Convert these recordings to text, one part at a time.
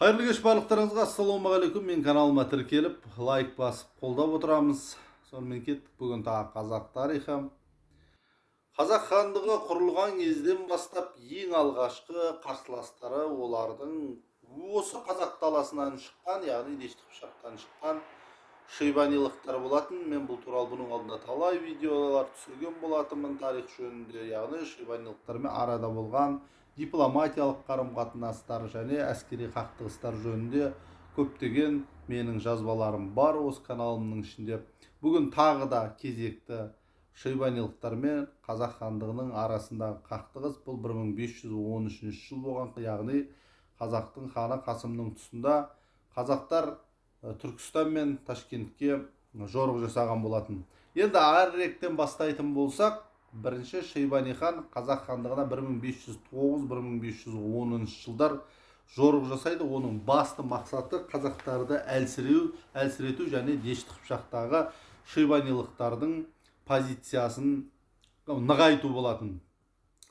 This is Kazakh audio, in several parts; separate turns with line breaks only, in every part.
Хайырлы кеш барлықтарыңызға, ассалаумағалейкум. Мен каналыма тіркеліп, лайк басып, қолдап отырамыз. Сонымен кеттік, бүгін тағы қазақ тарихы. Қазақ хандығы құрылған кезден бастап ең алғашқы қарсыластары олардың осы қазақ даласынан шыққан, яғни Дешті Қыпшақтан шыққан шайбанилықтар болатын. Мен бұл туралы бұның алдында талай видеолар түсірген болатынмын тарих жөнінде, яғни шайбанилықтармен арада болған дипломатиялық қарым-қатынастар және әскери қақтығыстар жөнінде көптеген менің жазбаларым бар осы каналымның ішінде. Бүгін тағы да кезекті шайбанилықтар мен қазақ хандығының арасындағы қақтығыс. Бұл 1513 жыл болған, яғни қазақтың ханы Қасымның тұсында қазақтар Түркістан мен Ташкентке жорық жасаған болатын. Енді әріректен бастайтын болсақ, бірінші Шайбани хан қазақ хандығына 1509-1510 жылдар жорық жасайды. Оның басты мақсаты қазақтарды әлсірету және Дешті Қыпшақтағы шайбанилықтардың позициясын нығайту болатын.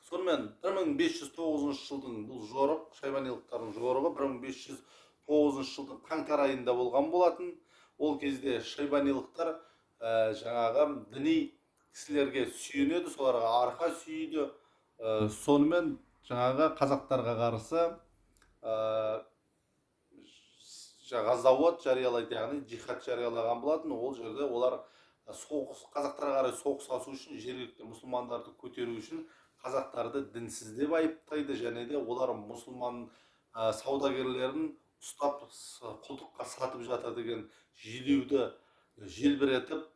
Сонымен 1509 жылдың бұл жорық, шайбанилықтардың жорығы 1509 жылдың қаңтар айында болған болатын. Ол кезде шайбанилықтар жаңағы діни кісілерге сүйенеді, соларға арқа сүйеді. Сонымен жаңағы қазақтарға қарсы ғазауат жариялайды, яғни жихад жариялаған болатын. Ол жерде олар қазақтарға қарай соғыс ашу үшін, жергілікті мұсылмандарды көтеру үшін қазақтарды дінсіз деп айыптайды, және де олар мұсылман саудагерлерін ұстап құлдыққа сатып жатыр деген желеуді желбіретіп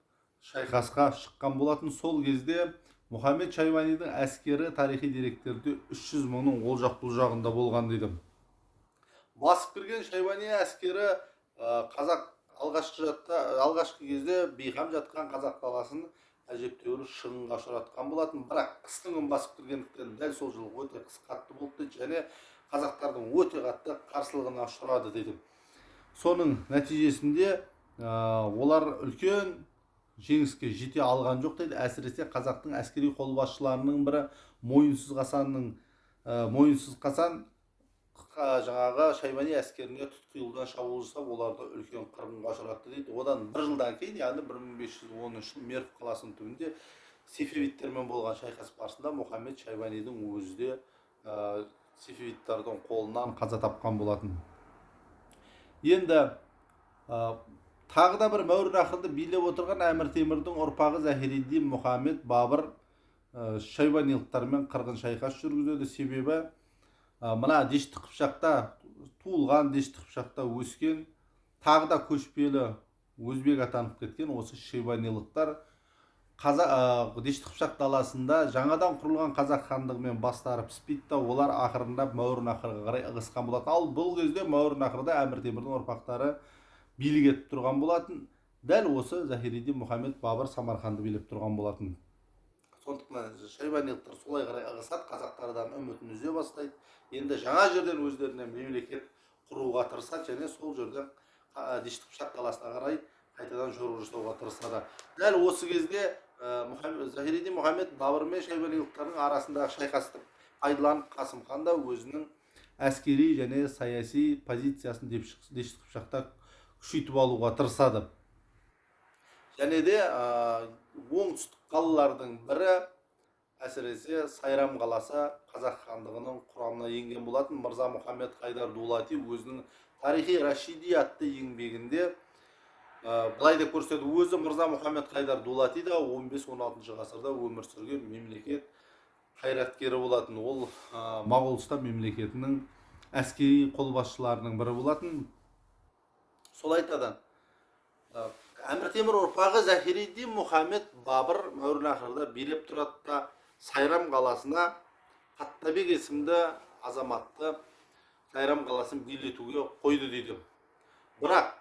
шайқасқа шыққан болатын. Сол кезде Мұхаммед Шайбанидың әскері тарихи деректерде 300 мыңның ол жақ бұл жағында болған дейді. Басып кірген Шайбани әскері қазақ алғашқы кезде бейқам жатқан қазақ даласын әжептәуір шығынға ұшыратқан болатын. Бірақ қыстың күн басып кіргендіктен дәл сол жылы өте қыс қатты болды және қазақтардың өте қатты қарсылығына ұшырады дейді. Соның нәтижесінде олар үлкен жеңіске жете алған жоқ дейді. Әсіресе қазақтың әскери қолбасшыларының бірі Мойынсыз Қасан жаңағы Шайбани әскеріне тұтқиылдан шабуыл жасап, оларды үлкен қырғынға ұшыратты дейді. Одан бір жылдан кейін, яғни 1510 жыл Мерв қаласының түбінде сефевидтермен болған шайқас барысында Мұхаммед Шайбанидың өзі де сефевидтардың қолынан қаза тапқан болатын. Енді тағы да бір мәуереннахрды билеп отырған Әмір Темірдің ұрпағы Захириддин Мұхаммед Бабыр шайбанилықтармен қырғын шайқас жүргізеді. Себебі мына Дешті Қыпшақта туылған, Дешті Қыпшақта өскен, тағы да көшпелі өзбек атанып кеткен осы шайбанилықтар Дешті Қыпшақ даласында жаңадан құрылған қазақ хандығымен бастары піспейді, олар ақырындап мәуереннахрға қарай ығысқан болатын. Ал бұл кезде мәуереннахрда Әмір Темірдің ұрпақтары билік етіп тұрған болатын. Дәл осы Захириддин Мұхаммед Бабыр Самарқанды билеп тұрған болатын. Сондықтан шайбанилықтар солай қарай ығысады, қазақтардан үмітін үзе бастайды. Енді жаңа жерден өздеріне мемлекет құруға тырысады және сол жерден Дешті Қыпшақ даласына қарай қайтадан жорық жасауға тырысады. Дәл осы кезде Захириддин Мұхаммед Бабыр мен шайбанилықтардың арасындағы шайқасты пайдаланып Қасым хан да өзінің әскери және саяси позициясын Дешті Қыпшақта күшейтіп алуға тырысады. Және де оңтүстік қалалардың бірі, әсіресе Сайрам қаласы қазақ хандығының құрамына енген болатын. Мырза Мұхаммед Хайдар Дулати өзінің тарихи Рашиди атты еңбегінде былай деп көрсетеді. Өзі Мырза Мұхаммед Хайдар Дулати да 15-16 ғасырда өмір сүрген мемлекет қайраткері болатын. Ол Моғолстан мемлекетінің әскери қолбасшыларының бірі болатын. Сол айтады. Әмір Темір ұрпағы Захириддин Мұхаммед Бабыр мәуереннахрда билеп тұрады да Сайрам қаласына Қаттабек есімді азаматты Сайрам қаласын билетуге қойды дейді. Бірақ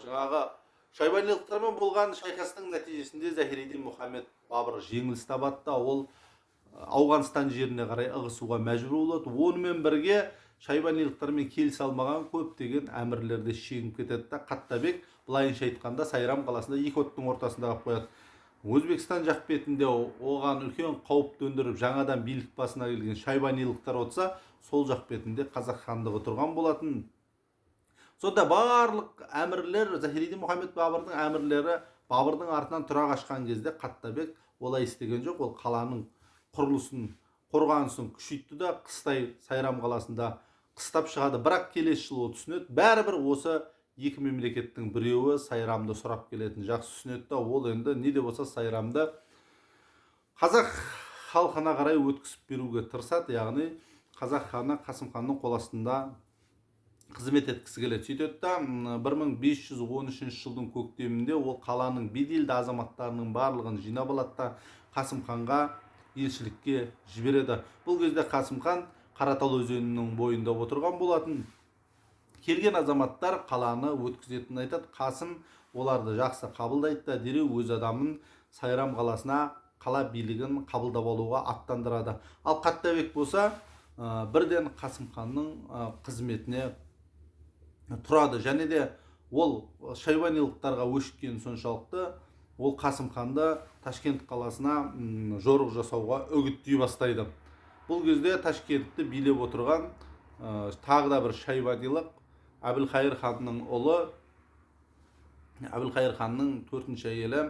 жаңағы шайбанилықтармен болған шайқастың нәтижесінде Захириддин Мұхаммед Бабыр жеңіліс табады да ол Ауғанстан жеріне қарай ығысуға мәжбүр болады. Онымен бірге шайбанилықтармен келісе алмаған көптеген әмірлерді шегініп кетеді да Қаттабек былайынша айтқанда Сайрам қаласында екі оттың ортасында қалып қояды. Өзбекстан жақ бетінде оған үлкен қауіп төндіріп жаңадан билік басына келген шайбанилықтар отса, сол жақ бетінде қазақ хандығы тұрған болатын. Сонда барлық әмірлер, Захириддин Мұхаммед Бабырдың әмірлері Бабырдың артынан тұра қашқан кезде Қаттабек олай істеген жоқ. Ол қаланың құрылысын, қорғанысын күшейтті да қыстай Сайрам қаласында қыстап шығады. Бірақ келесі жылы түсінеді, бәрібір осы екі мемлекеттің біреуі Сайрамды сұрап келетін жақсы түсінеді да, ол енді не де болса Сайрамды қазақ халқына қарай өткізіп беруге тырысады. Яғни қазақ ханы Қасым ханның қол астында қызмет еткісі келеді. Сөйтеді да 1513 жылдың көктемінде ол қаланың беделді азаматтарының барлығын жинап алады да Қасым ханға елшілікке жібереді. Бұл кезде Қасым хан Қаратал өзенінің бойында отырған болатын. Келген азаматтар қаланы өткізетінін айтады. Қасым оларды жақсы қабылдайды да дереу өз адамын Сайрам қаласына қала билігін қабылдап алуға аттандырады. Ал Қаттабек болса бірден Қасым ханның қызметіне тұрады. Және де ол шайбанилықтарға өшіккен соншалықты ол Қасым ханды Ташкент қаласына жорық жасауға үгіттей бастайды. Бұл кезде Ташкентті билеп отырған тағы да бір шайбанилық Әбілқайыр ханның ұлы, Әбілқайыр ханның 4-ші әйелі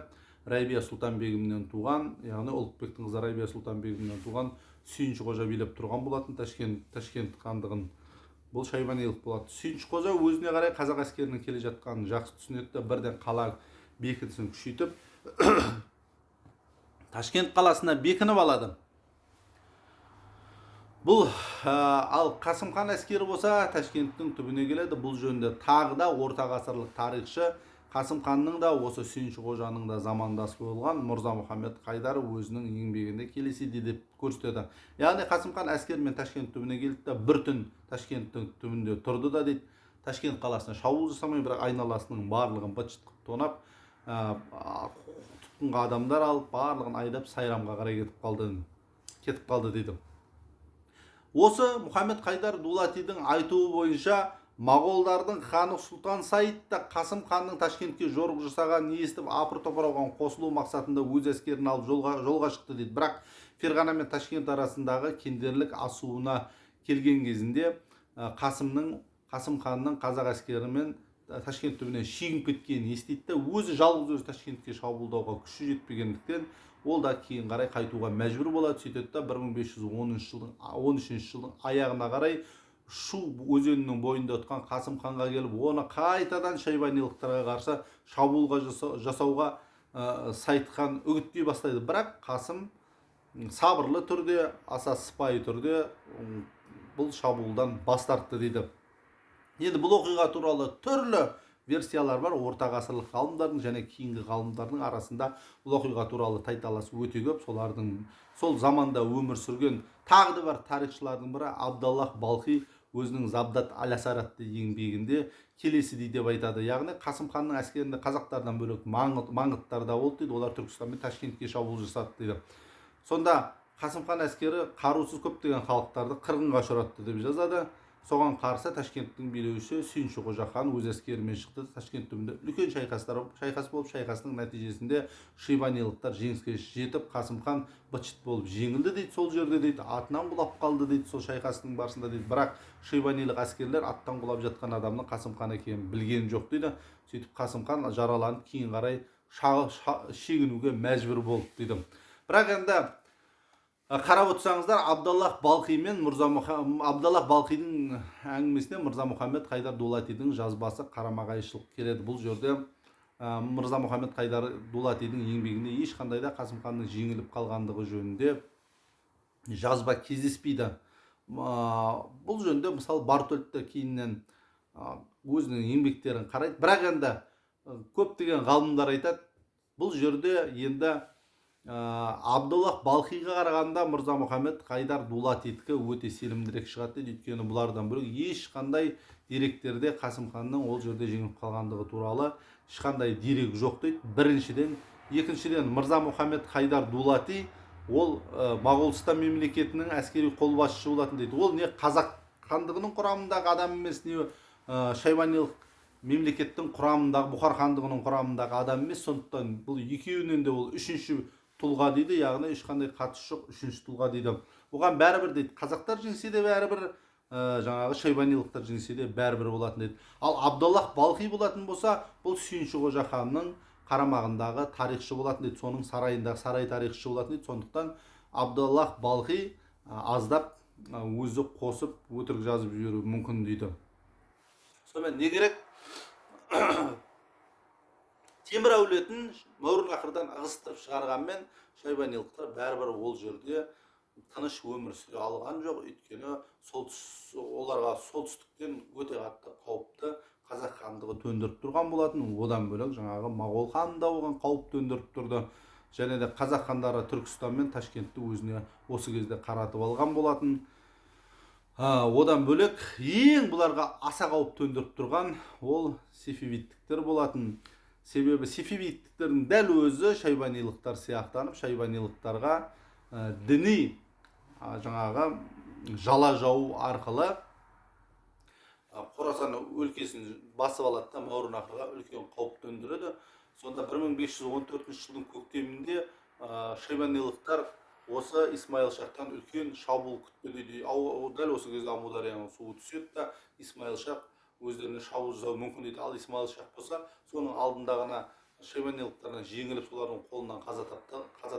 Райбия Сұлтан бегімнен туған, яғни Ұлықбектің қызы Райбия Сұлтан бегімнен туған Сүйінші қожа билеп тұрған болатын Ташкент хандығын. Бұл шайбанилық болады. Сүйінші қожа өзіне қарай қазақ әскерінің келе жатқанын жақсы түсінеді де бірден қала бекінісін күшейтіп Ташкент қаласына бекініп алады. Бұл ал Қасым хан әскері болса Ташкенттің түбіне келеді. Бұл жөнінде тағы да орта ғасырлық тарихшы Қасым ханның да осы Сүйінші қожаның да замандасы болған Мырза Мұхаммед Қайдар өзінің еңбегінде келесідей деп көрсетеді. Яғни Қасым хан әскерімен Ташкент түбіне келді да бір түн Ташкенттің түбінде тұрды да дейді. Ташкент қаласына шабуыл жасамай, бірақ айналасының барлығын быт-шыт қылып тонап, тұтқынға адамдар алып, барлығын айдап Сайрамға қарай кетіп қалды дейді. Осы Мұхаммед Қайдар Дулатидің айтуы бойынша Моғолдардың ханы Сұлтан Сайд та Қасым ханның Ташкентке жорық жасағанын естіп апыр-топыр оған қосылу мақсатында өз әскерін алып жолға шықты дейді. Бірақ Ферғана мен Ташкент арасындағы кендерлік асуына келген кезінде Қасым ханның қазақ әскерімен Ташкент түбіне шегініп кеткенін естиді. Өзі жалғыз өзі Ташкентке шабуылдауға күші жетпегендіктен ол да кейін қарай қайтуға мәжбүр болады. Сөйтеді да 1513 жылдың аяғына қарай Шу өзенінің бойында отқан Қасым ханға келіп, оны қайтадан шайбанилықтарға қарсы шабуылға жасауға Сайд хан үгіттей бастайды. Бірақ Қасым сабырлы түрде, аса сыпайы түрде бұл шабуылдан бас тартты дейді. Енді бұл оқиға туралы түрлі версиялар бар. Орта ғасырлық ғалымдардың және кейінгі ғалымдардың арасында бұл оқиға туралы тайталас өте көп. Солардың сол заманда өмір сүрген тағы да бар тарихшылардың бірі Абдаллах Балхи өзінің Забдат Алясаратты еңбегінде келесідей деп айтады. Яғни Қасым ханның әскерінде қазақтардан бөлек маңғыттар да болды дейді. Олар Түркістан мен Ташкентке шабуыл жасады дейді. Сонда Қасым хан әскері қарусыз көптеген халықтарды қырғынға ұшыратты деп жазады. Соған қарсы Ташкенттің билеушісі Сүйінші қожа хан өз әскерімен шықты. Ташкент түбінде үлкен шайқас болып, шайқастың нәтижесінде шайбанилықтар жеңіске жетіп, Қасым хан быт-шыт болып жеңілді дейді. Сол жерде дейді, атынан құлап қалды дейді, сол шайқастың барысында дейді. Бірақ шайбанилық әскерлер аттан құлап жатқан адамның Қасым хан екенін білген жоқ дейді. Сөйтіп Қасым хан жараланып кейін қарай шегінуге мәжбүр болды дейді. Бірақ енді қарап отырсаңыздар, Абдаллах Балхи мен Абдаллах Балхидің әңгімесіне Мырза Мұхаммед Қайдар Дулатидің жазбасы қарама-қайшылық келеді. Бұл жерде Мырза Мұхаммед Қайдар Дулатидің еңбегінде ешқандай да Қасым ханның жеңіліп қалғандығы жөнінде жазба кездеспейді. Бұл жөнінде мысалы Бартольд кейіннен өзінің еңбектерін қарайды. Бірақ енді көптеген ғалымдар айтады, бұл жерде енді Абдаллах Балхиға қарағанда Мырза Мұхаммед Қайдар Дулатидікі өте сенімдірек шығады дейді. Өйткені бұлардан бөлек ешқандай деректерде Қасым ханның ол жерде жеңіліп қалғандығы туралы ешқандай дерек жоқ дейді. Біріншіден, екіншіден Мырза Мұхаммед Қайдар Дулати ол Моғолстан мемлекетінің әскери қолбасшысы болатын дейді. Ол не қазақ хандығының құрамындағы адам емес, не шайбанилық мемлекеттің құрамындағы, Бұхар хандығының құрамындағы адам емес. Сондықтан бұл екеуінен де ол үшінші тұлға дейді. Яғни ешқандай қатысы жоқ үшінші тұлға дейді. Оған бәрібір дейді, қазақтар жеңсе де бәрібір, жаңағы шайбанилықтар жеңсе де бәрібір болатын дейді. Ал Абдаллах Балхи болатын болса, бұл Сүйінші Қожа ханның қарамағындағы тарихшы болатын дейді. Соның сарайындағы сарай тарихшысы болатын дейді. Сондықтан Абдаллах Балхи аздап өзі қосып өтірік жазып жіберуі мүмкін дейді. Сонымен не керек? Темір әулетін Мауреннахрдан ығыстырып шығарғанмен шайбанилықтар бәрібір ол жерде тыныш өмір сүре алған жоқ. Өйткені оларға солтүстіктен өте қатты қауіпті қазақ хандығы төндіріп тұрған болатын. Одан бөлек жаңағы моғол ханы да оған қауіп төндіріп тұрды. Және де қазақ хандары Түркістан мен Ташкентті өзіне осы кезде қаратып алған болатын. Одан бөлек ең бұларға аса қауіп төндіріп тұрған ол сефевидтіктер болатын. Себебі сефевидтіктердің дәл өзі шайбанилықтар сияқтанып, шайбанилықтарға діни жаңағы жала жау арқылы Қорасан өлкесін басып алады да Мауреннахрға үлкен қауіп төндіреді. Сонда 1514 жылдың көктемінде шайбанилықтар осы Исмаил Шахтан үлкен шабуыл күтті дейді. Дәл осы кезде Амударияның суы түседі да Исмаил Шах өздеріне шабуыл жасауы мүмкін дейді. Ал Исмаил Шах болса, соның алдында ғана шайбанилықтардан жеңіліп солардың қолынан қаза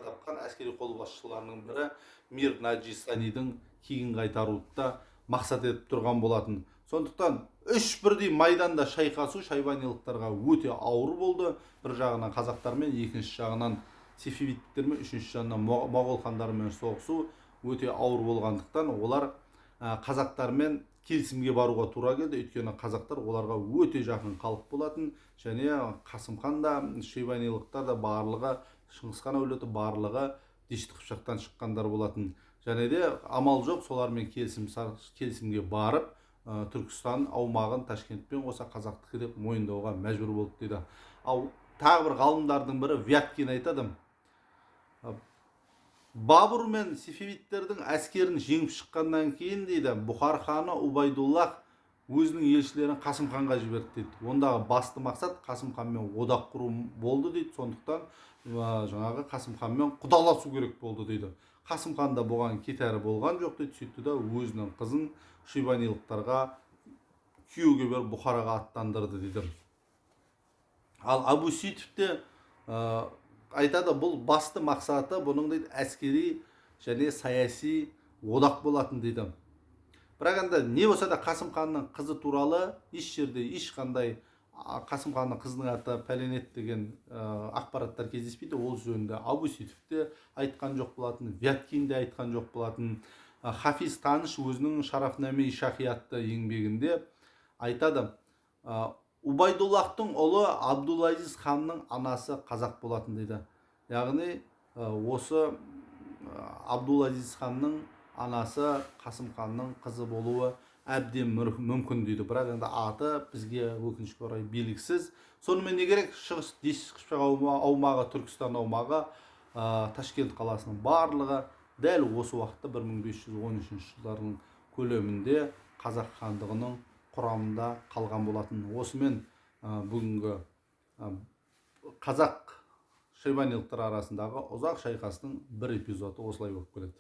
тапқан әскери қолбасшыларының бірі Мир Наджи-Санидің кегін қайтаруды да мақсат етіп тұрған болатын. Сондықтан үш бірдей майданда шайқасу шайбанилықтарға өте ауыр болды. Бір жағынан қазақтармен, екінші жағынан сефевидтіктермен, үшінші жағынан моғол хандарымен соғысу өте ауыр болғандықтан олар қазақтармен келісімге баруға тура келді. Өйткені қазақтар оларға өте жақын халық болатын. Және Қасым хан да, шайбанилықтар да барлығы, Шыңғыс хан әулеті барлығы Дешті Қыпшақтан шыққандар болатын. Және де амал жоқ, солармен келісімге барып, Түркістан аумағын Ташкентпен қоса қазақтікі деп мойындауға мәжбүр болды дейді. Ал тағы бір ғалымдардың бірі Вяткин айтады. Бабур мен сефевидтердің әскерін жеңіп шыққаннан кейін дейді, Бұхар ханы Убайдуллах өзінің елшілерін Қасым ханға жіберді дейді. Ондағы басты мақсат Қасым ханмен одақ құру болды дейді. Сондықтан жаңағы Қасым ханмен құдаласу керек болды дейді. Қасым хан да бұған кетәрі болған жоқ дейді. Сөйтті да өзінің қызын шайбанилықтарға күйеуге беріп Бұхараға аттандырды дейді. Ал Абу Сүйтов те айтады, бұл басты мақсаты бұның дейді әскери және саяси одақ болатын дейді. Бірақ енді не болса да Қасым ханның қызы туралы еш жерде ешқандай Қасым ханның қызының аты пәленет деген ақпараттар кездеспейді. Ол жөнінде Абу Сүйтов те айтқан жоқ болатын, Вяткин де айтқан жоқ болатын. Хафиз Таныш өзінің Шарафнаме-и Шахи атты еңбегінде айтады, Убайдуллахтың ұлы Абдул-Азиз ханның анасы қазақ болатын дейді. Яғни осы Абдул-Азиз ханның анасы Қасым ханның қызы болуы әбден мүмкін дейді. Бірақ енді аты бізге өкінішке орай белгісіз. Сонымен не керек? Шығыс Дешті Қыпшақ аумағы, Түркістан аумағы, Ташкент қаласының барлығы дәл осы уақытта 1513 жылдардың көлемінде қазақ хандығының құрамында қалған болатын. Осымен бүгінгі қазақ шайбанилықтар арасындағы ұзақ шайқастың бір эпизоды осылай болып келеді.